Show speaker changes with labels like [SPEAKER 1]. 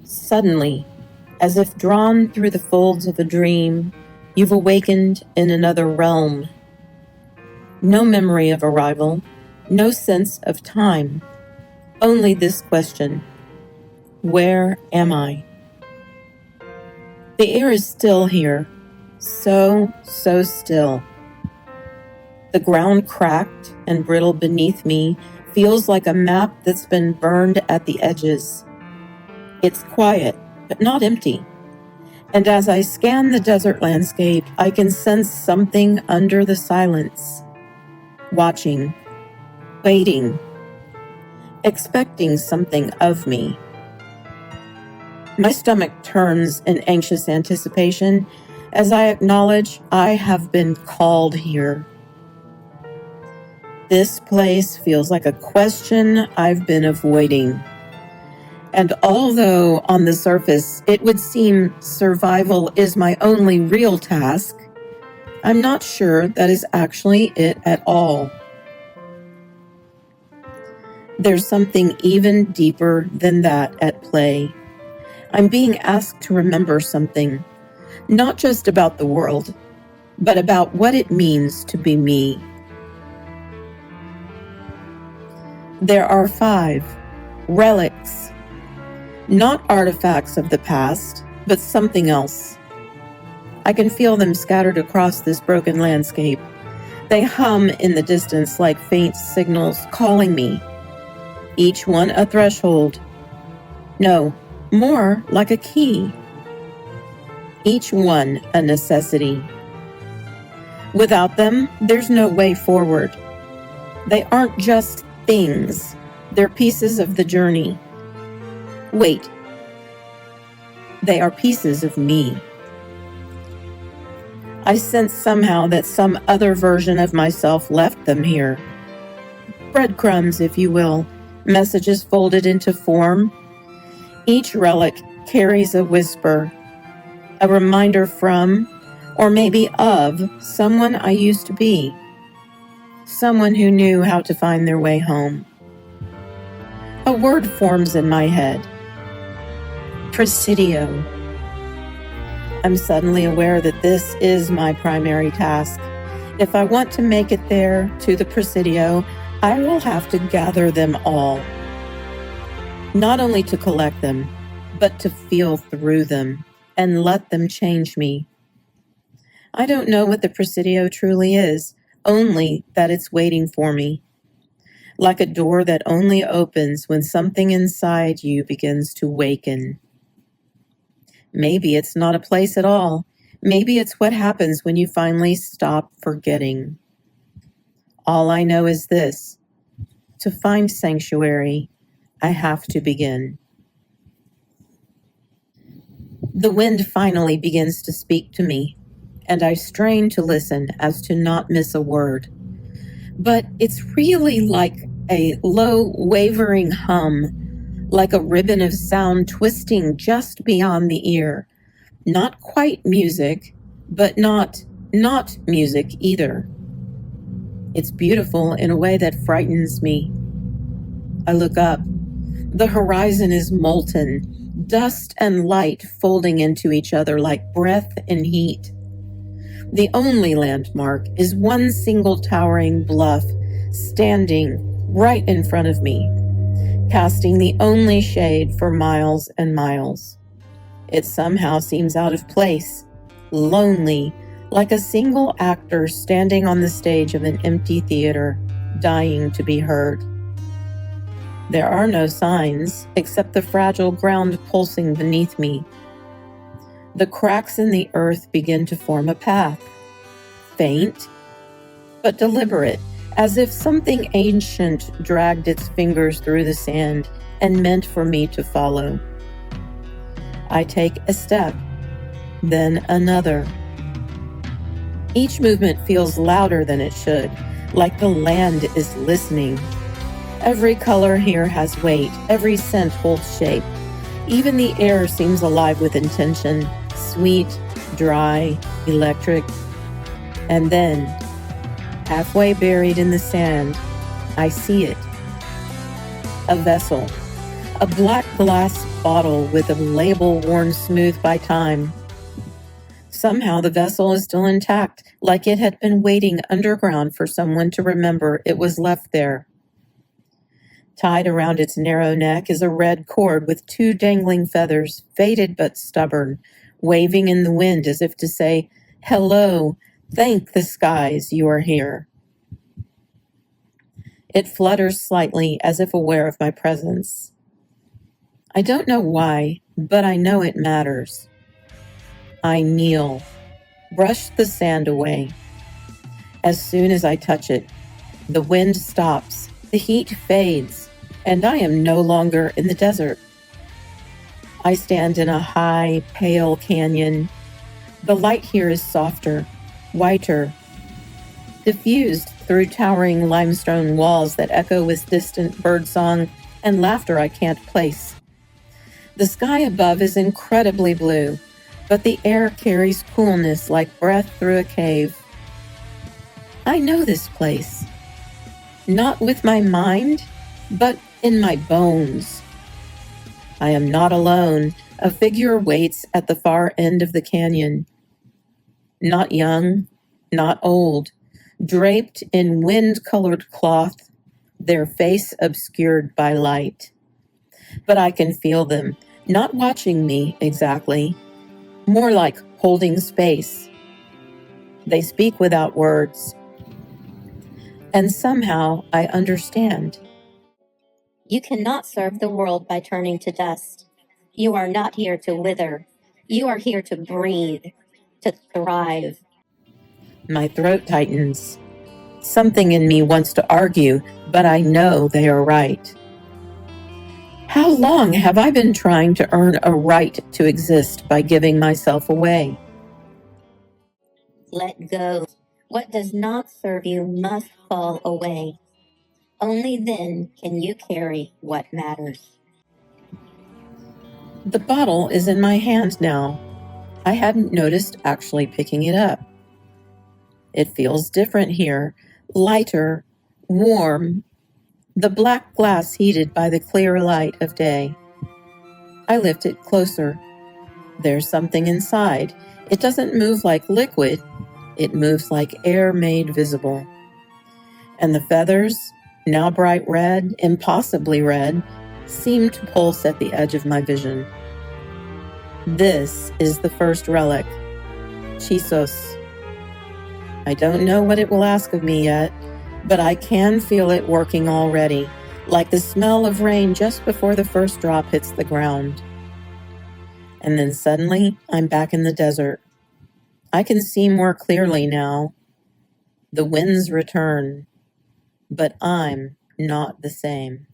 [SPEAKER 1] Suddenly, as if drawn through the folds of a dream, you've awakened in another realm. No memory of arrival, no sense of time, only this question: where am I? The air is still here, so still. The ground cracked and brittle beneath me feels like a map that's been burned at the edges. It's quiet, but not empty. And as I scan the desert landscape, I can sense something under the silence. Watching, waiting, expecting something of me. My stomach turns in anxious anticipation as I acknowledge I have been called here. This place feels like a question I've been avoiding. And although on the surface it would seem survival is my only real task, I'm not sure that is actually it at all. There's something even deeper than that at play. I'm being asked to remember something, not just about the world, but about what it means to be me. There are 5 relics, not artifacts of the past, but something else. I can feel them scattered across this broken landscape. They hum in the distance like faint signals calling me, each one a threshold. No, more like a key. Each one a necessity. Without them, there's no way forward. They aren't just things, they're pieces of the journey. Wait, they are pieces of me. I sense somehow that some other version of myself left them here. Breadcrumbs, if you will, messages folded into form. Each relic carries a whisper, a reminder from, or maybe of, someone I used to be. Someone who knew how to find their way home. A word forms in my head. Presidio. I'm suddenly aware that this is my primary task. If I want to make it there to the Presidio, I will have to gather them all. Not only to collect them, but to feel through them and let them change me. I don't know what the Presidio truly is, only that it's waiting for me. Like a door that only opens when something inside you begins to waken. Maybe it's not a place at all. Maybe it's what happens when you finally stop forgetting. All I know is this: to find sanctuary, I have to begin. The wind finally begins to speak to me, and I strain to listen as to not miss a word. But it's really like a low, wavering hum, like a ribbon of sound twisting just beyond the ear. Not quite music, but not music either. It's beautiful in a way that frightens me. I look up. The horizon is molten, dust and light folding into each other like breath and heat. The only landmark is one single towering bluff standing right in front of me, casting the only shade for miles and miles. It somehow seems out of place, lonely, like a single actor standing on the stage of an empty theater, dying to be heard. There are no signs except the fragile ground pulsing beneath me. The cracks in the earth begin to form a path, faint but deliberate, as if something ancient dragged its fingers through the sand and meant for me to follow. I take a step, then another. Each movement feels louder than it should, like the land is listening. Every color here has weight, every scent holds shape. Even the air seems alive with intention, sweet, dry, electric. And then, halfway buried in the sand, I see it. A vessel A black glass bottle with a label worn smooth by time. Somehow the vessel is still intact, like it had been waiting underground for someone to remember it was left there. Tied around its narrow neck is a red cord with 2 dangling feathers, faded but stubborn, waving in the wind as if to say, "Hello, thank the skies you are here." It flutters slightly as if aware of my presence. I don't know why, but I know it matters. I kneel, brush the sand away. As soon as I touch it, the wind stops, the heat fades, and I am no longer in the desert. I stand in a high, pale canyon. The light here is softer, whiter, diffused through towering limestone walls that echo with distant birdsong and laughter I can't place. The sky above is incredibly blue, but the air carries coolness like breath through a cave. I know this place, not with my mind, but in my bones. I am not alone. A figure waits at the far end of the canyon. Not young, not old, draped in wind-colored cloth, their face obscured by light. But I can feel them, not watching me exactly, more like holding space. They speak without words. And somehow I understand.
[SPEAKER 2] You cannot serve the world by turning to dust. You are not here to wither. You are here to breathe, to thrive.
[SPEAKER 1] My throat tightens. Something in me wants to argue, but I know they are right. How long have I been trying to earn a right to exist by giving myself away?
[SPEAKER 2] Let go. What does not serve you must fall away. Only then can you carry what matters.
[SPEAKER 1] The bottle is in my hand now. I hadn't noticed actually picking it up. It feels different here, lighter, warm, the black glass heated by the clear light of day. I lift it closer. There's something inside. It doesn't move like liquid. It moves like air made visible. And the feathers, now bright red, impossibly red, seem to pulse at the edge of my vision. This is the first relic, Chisos. I don't know what it will ask of me yet, but I can feel it working already, like the smell of rain just before the first drop hits the ground. And then suddenly, I'm back in the desert. I can see more clearly now. The winds return, but I'm not the same.